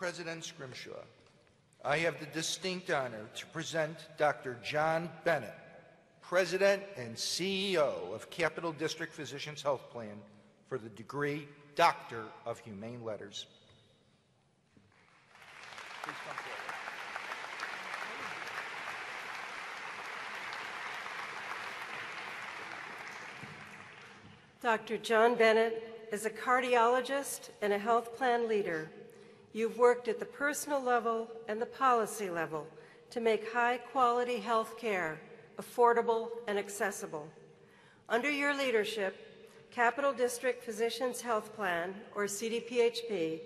President Scrimshaw, I have the distinct honor to present Dr. John Bennett, President and CEO of Capital District Physicians Health Plan, for the degree Doctor of Humane Letters. Please come forward. Dr. John Bennett is a cardiologist and a health plan leader. You've worked at the personal level and the policy level to make high-quality health care affordable and accessible. Under your leadership, Capital District Physicians Health Plan, or CDPHP,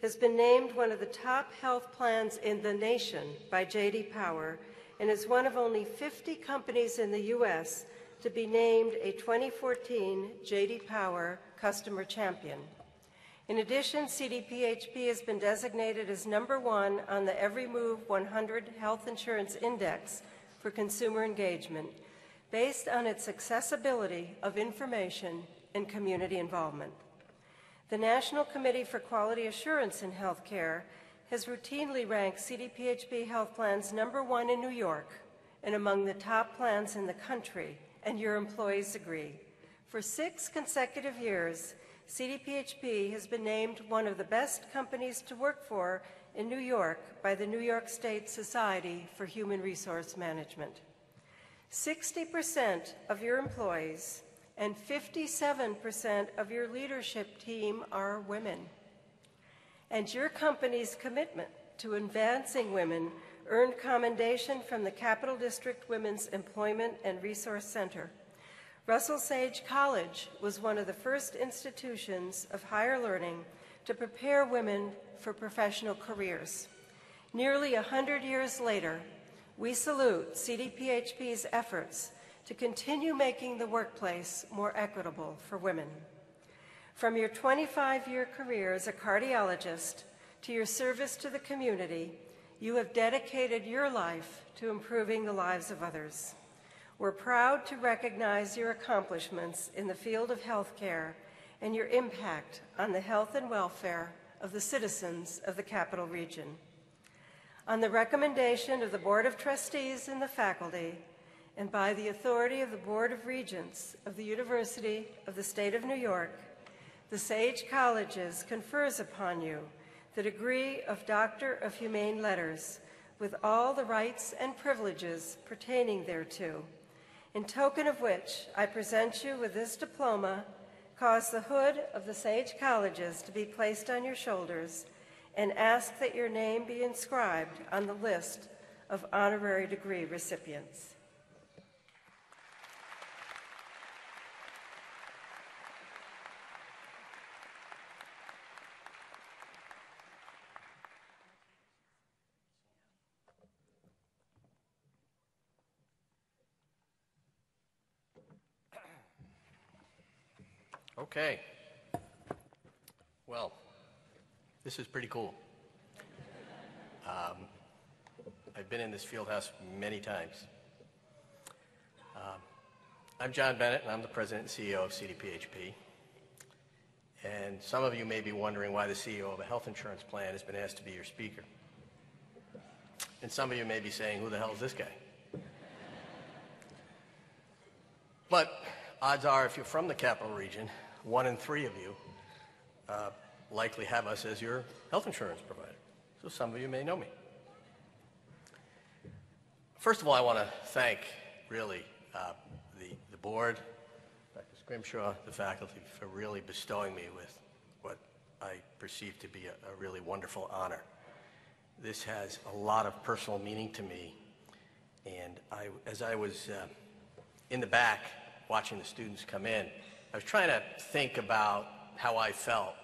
has been named one of the top health plans in the nation by J.D. Power and is one of only 50 companies in the U.S. to be named a 2014 J.D. Power Customer Champion. In addition, CDPHP has been designated as #1 on the Every Move 100 Health Insurance Index for consumer engagement, based on its accessibility of information and community involvement. The National Committee for Quality Assurance in Healthcare has routinely ranked CDPHP health plans #1 in New York and among the top plans in the country, and your employees agree. For 6 consecutive years, CDPHP has been named one of the best companies to work for in New York by the New York State Society for Human Resource Management. 60% of your employees and 57% of your leadership team are women. And your company's commitment to advancing women earned commendation from the Capital District Women's Employment and Resource Center. Russell Sage College was one of the first institutions of higher learning to prepare women for professional careers. Nearly 100 years later, we salute CDPHP's efforts to continue making the workplace more equitable for women. From your 25-year career as a cardiologist to your service to the community, you have dedicated your life to improving the lives of others. We're proud to recognize your accomplishments in the field of healthcare and your impact on the health and welfare of the citizens of the Capital Region. On the recommendation of the Board of Trustees and the faculty, and by the authority of the Board of Regents of the University of the State of New York, the Sage Colleges confers upon you the degree of Doctor of Humane Letters with all the rights and privileges pertaining thereto, in token of which I present you with this diploma, cause the hood of the Sage Colleges to be placed on your shoulders, and ask that your name be inscribed on the list of honorary degree recipients. Okay. Well, this is pretty cool. I've been in this field house many times. I'm John Bennett, and I'm the President and CEO of CDPHP. And some of you may be wondering why the CEO of a health insurance plan has been asked to be your speaker. And some of you may be saying, who the hell is this guy? But odds are, if you're from the Capital Region, 1 in 3 of you likely have us as your health insurance provider. So some of you may know me. First of all, I want to thank, really, the board, Dr. Scrimshaw, the faculty, for really bestowing me with what I perceive to be a really wonderful honor. This has a lot of personal meaning to me, and as I was in the back watching the students come in, I was trying to think about how I felt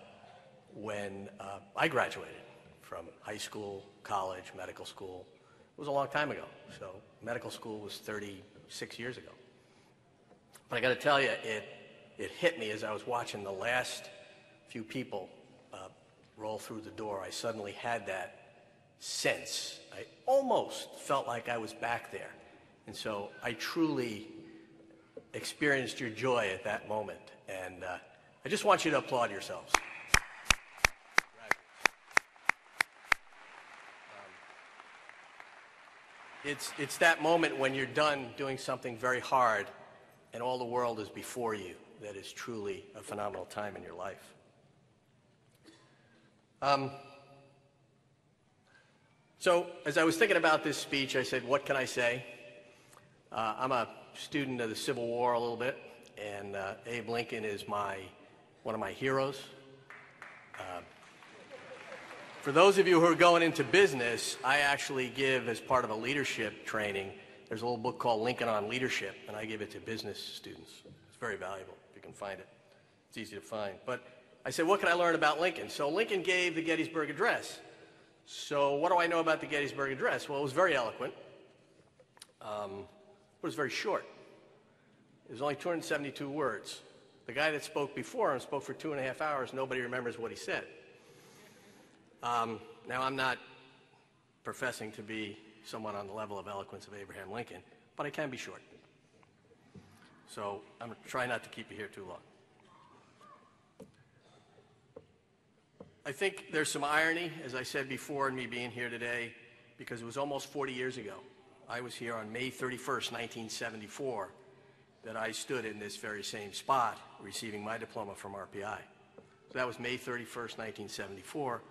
when I graduated from high school, college, medical school. It was a long time ago, so medical school was 36 years ago. But I got to tell you, it hit me as I was watching the last few people roll through the door. I suddenly had that sense. I almost felt like I was back there. And so I truly experienced your joy at that moment. And I just want you to applaud yourselves. It's that moment when you're done doing something very hard and all the world is before you that is truly a phenomenal time in your life. So as I was thinking about this speech, I said, what can I say? I'm a student of the Civil War a little bit, and Abe Lincoln is one of my heroes. For those of you who are going into business, I actually give, as part of a leadership training, there's a little book called Lincoln on Leadership, and I give it to business students. It's very valuable if you can find it. It's easy to find. But I said, what can I learn about Lincoln? So Lincoln gave the Gettysburg Address. So what do I know about the Gettysburg Address? Well, it was very eloquent, but it was very short. It was only 272 words. The guy that spoke before him spoke for 2.5 hours. Nobody remembers what he said. Now, I'm not professing to be someone on the level of eloquence of Abraham Lincoln, but I can be short. So I'm going to try not to keep you here too long. I think there's some irony, as I said before, in me being here today, because it was almost 40 years ago. I was here on May 31st, 1974, that I stood in this very same spot receiving my diploma from RPI. So that was May 31st, 1974.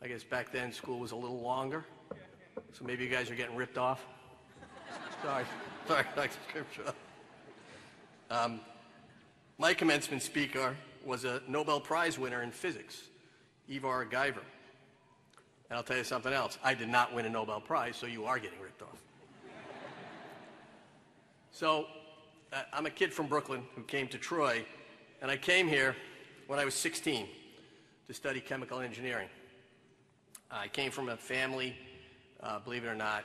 I guess back then school was a little longer, so maybe you guys are getting ripped off. Sorry, Dr. Scrimshaw. My commencement speaker was a Nobel Prize winner in physics, Ivar Guyver. And I'll tell you something else. I did not win a Nobel Prize, so you are getting ripped off. So I'm a kid from Brooklyn who came to Troy, and I came here when I was 16 to study chemical engineering. I came from a family, believe it or not,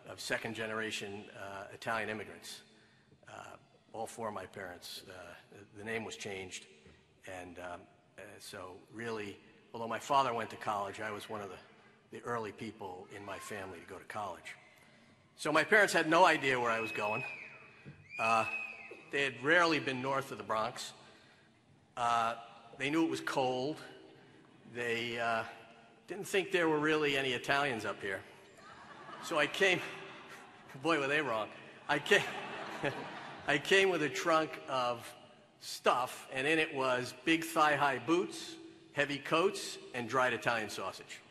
of second-generation Italian immigrants. All four of my parents, the name was changed, and so really, although my father went to college, I was one of the early people in my family to go to college. So my parents had no idea where I was going. They had rarely been north of the Bronx. They knew it was cold. They didn't think there were really any Italians up here. So I came, boy, were they wrong. I came with a trunk of stuff, and in it was big thigh-high boots, heavy coats, and dried Italian sausage.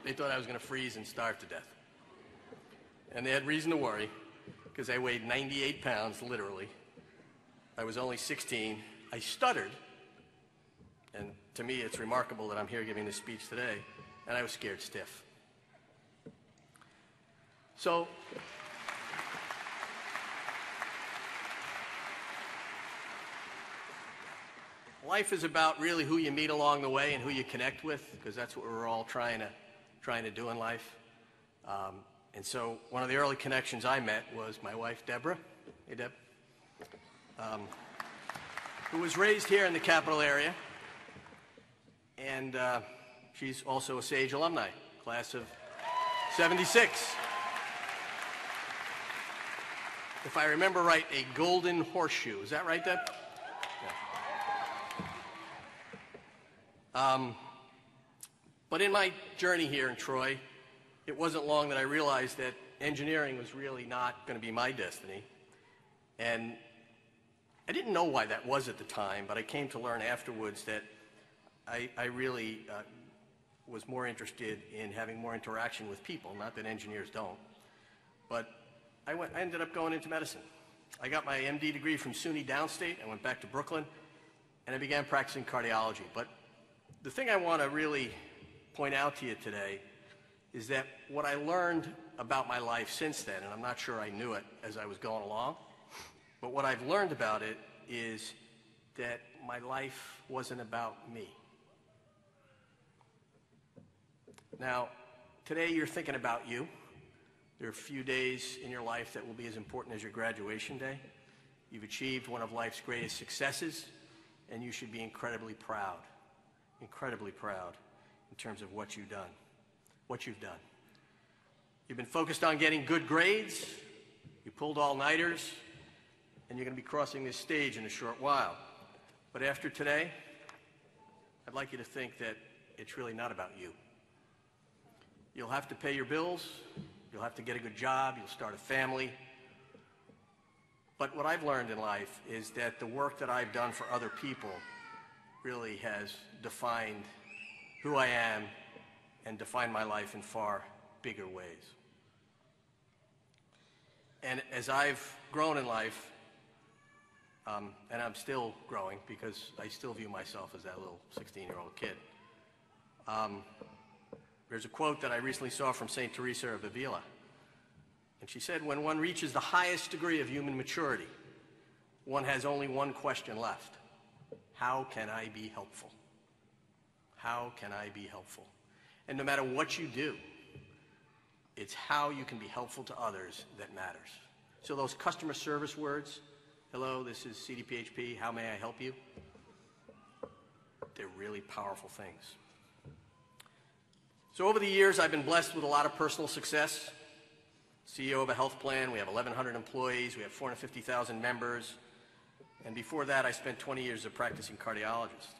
They thought I was going to freeze and starve to death. And they had reason to worry, because I weighed 98 pounds, literally. I was only 16. I stuttered, and to me it's remarkable that I'm here giving this speech today, and I was scared stiff. So, life is about really who you meet along the way and who you connect with, because that's what we're all trying to do in life. And so one of the early connections I met was my wife, Deborah. Hey, Deb. Who was raised here in the Capital area. And she's also a SAGE alumni, class of 76. If I remember right, a golden horseshoe. Is that right, Deb? Yeah. But in my journey here in Troy, it wasn't long that I realized that engineering was really not going to be my destiny. And I didn't know why that was at the time, but I came to learn afterwards that I really was more interested in having more interaction with people, not that engineers don't. But I ended up going into medicine. I got my MD degree from SUNY Downstate. I went back to Brooklyn, and I began practicing cardiology. But the thing I want to really point out to you today is that what I learned about my life since then, and I'm not sure I knew it as I was going along, but what I've learned about it is that my life wasn't about me. Now, today you're thinking about you. There are a few days in your life that will be as important as your graduation day. You've achieved one of life's greatest successes, and you should be incredibly proud in terms of what you've done. You've been focused on getting good grades, you pulled all-nighters, and you're going to be crossing this stage in a short while. But after today, I'd like you to think that it's really not about you. You'll have to pay your bills, You'll have to get a good job. You'll start a family. But what I've learned in life is that the work that I've done for other people really has defined who I am and defined my life in far bigger ways. And as I've grown in life, and I'm still growing because I still view myself as that little 16-year-old kid, there's a quote that I recently saw from St. Teresa of Avila. And she said, when one reaches the highest degree of human maturity, one has only one question left. How can I be helpful? How can I be helpful? And no matter what you do, it's how you can be helpful to others that matters. So those customer service words, hello, this is CDPHP, how may I help you? They're really powerful things. So over the years, I've been blessed with a lot of personal success. CEO of a health plan, we have 1,100 employees, we have 450,000 members, and before that, I spent 20 years as a practicing cardiologist.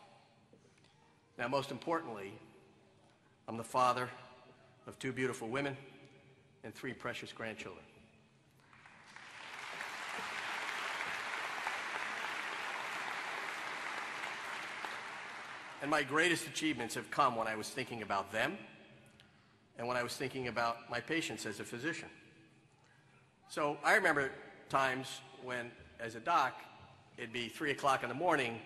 Now, most importantly, I'm the father of 2 beautiful women and 3 precious grandchildren. And my greatest achievements have come when I was thinking about them and when I was thinking about my patients as a physician. So I remember times when, as a doc, it'd be 3 o'clock in the morning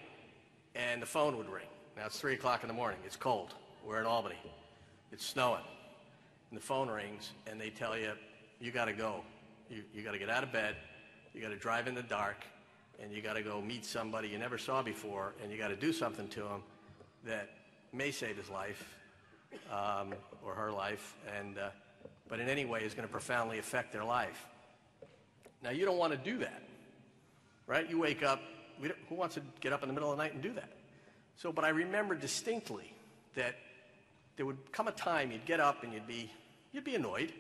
and the phone would ring. Now it's 3 o'clock in the morning, it's cold, we're in Albany, it's snowing, and the phone rings and they tell you, you gotta go. You gotta get out of bed, you gotta drive in the dark, and you gotta go meet somebody you never saw before, and you gotta do something to them that may save his life, or her life, but in any way is going to profoundly affect their life. Now, you don't want to do that, right? You wake up, who wants to get up in the middle of the night and do that? So, but I remember distinctly that there would come a time you'd get up and you'd be annoyed,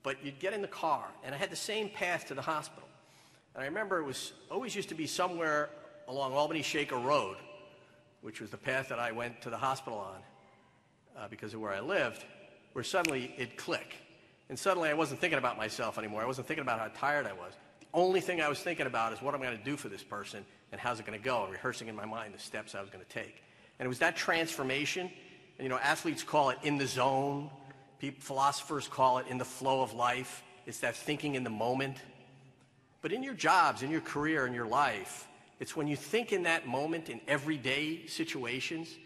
but you'd get in the car, and I had the same path to the hospital. And I remember it was always used to be somewhere along Albany Shaker Road, which was the path that I went to the hospital on because of where I lived, where suddenly it'd click. And suddenly I wasn't thinking about myself anymore. I wasn't thinking about how tired I was. The only thing I was thinking about is what I'm going to do for this person and how's it going to go, and rehearsing in my mind the steps I was going to take. And it was that transformation, and, you know, athletes call it in the zone. Philosophers call it in the flow of life. It's that thinking in the moment. But in your jobs, in your career, in your life, it's when you think in that moment in everyday situations,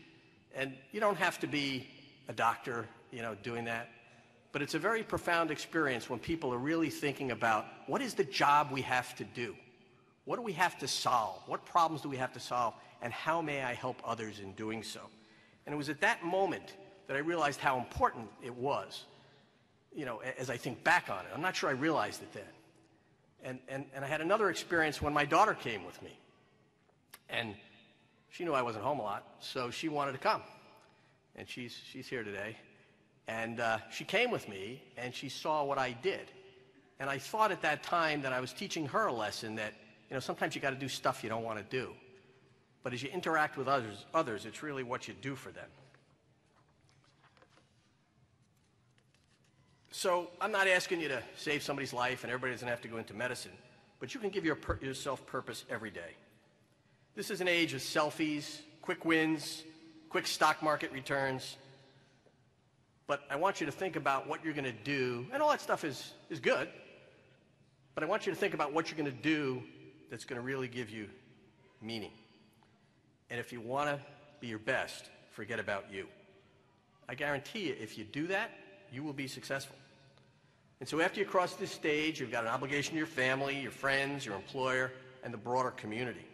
and you don't have to be a doctor, you know, doing that, but it's a very profound experience when people are really thinking about what is the job we have to do? What do we have to solve? What problems do we have to solve? And how may I help others in doing so? And it was at that moment that I realized how important it was, you know, as I think back on it. I'm not sure I realized it then. And I had another experience when my daughter came with me. And she knew I wasn't home a lot, so she wanted to come. And she's here today. And she came with me, and she saw what I did. And I thought at that time that I was teaching her a lesson that, you know, sometimes you got to do stuff you don't want to do. But as you interact with others, it's really what you do for them. So I'm not asking you to save somebody's life, and everybody doesn't have to go into medicine, but you can give yourself purpose every day. This is an age of selfies, quick wins, quick stock market returns. But I want you to think about what you're going to do, and all that stuff is good, but I want you to think about what you're going to do that's going to really give you meaning. And if you want to be your best, forget about you. I guarantee you, if you do that, you will be successful. And so after you cross this stage, you've got an obligation to your family, your friends, your employer, and the broader community.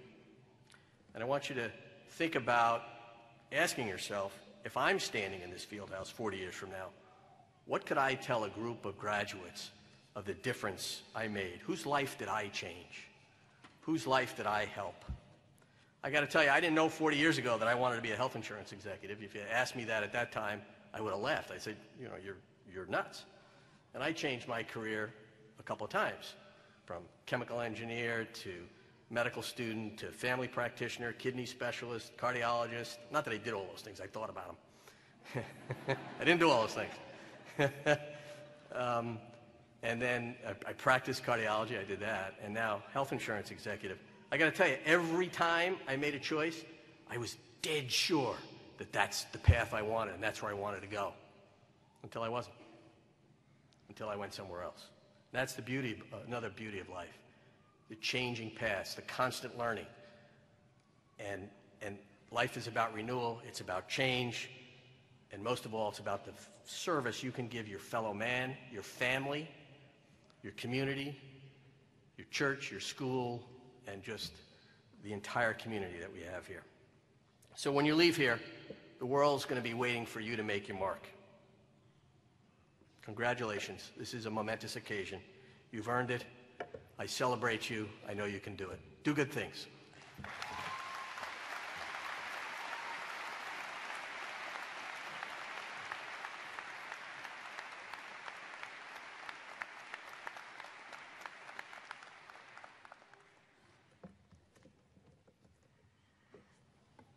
And I want you to think about asking yourself, if I'm standing in this field house 40 years from now, what could I tell a group of graduates of the difference I made? Whose life did I change? Whose life did I help? I got to tell you, I didn't know 40 years ago that I wanted to be a health insurance executive. If you asked me that at that time, I would have laughed. I said, you know, you're nuts. And I changed my career a couple of times, from chemical engineer to medical student to family practitioner, kidney specialist, cardiologist. Not that I did all those things. I thought about them. I didn't do all those things. And then I practiced cardiology, I did that, and now health insurance executive. I got to tell you, every time I made a choice, I was dead sure that that's the path I wanted and that's where I wanted to go, until I wasn't, until I went somewhere else. That's the beauty, another beauty of life, the changing paths, the constant learning. And life is about renewal, it's about change, and most of all, it's about the service you can give your fellow man, your family, your community, your church, your school, and just the entire community that we have here. So when you leave here, the world's going to be waiting for you to make your mark. Congratulations. This is a momentous occasion. You've earned it. I celebrate you. I know you can do it. Do good things.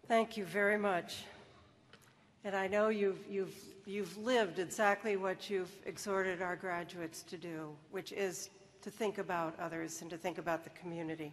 Thank you very much. And I know you've lived exactly what you've exhorted our graduates to do, which is to think about others and to think about the community.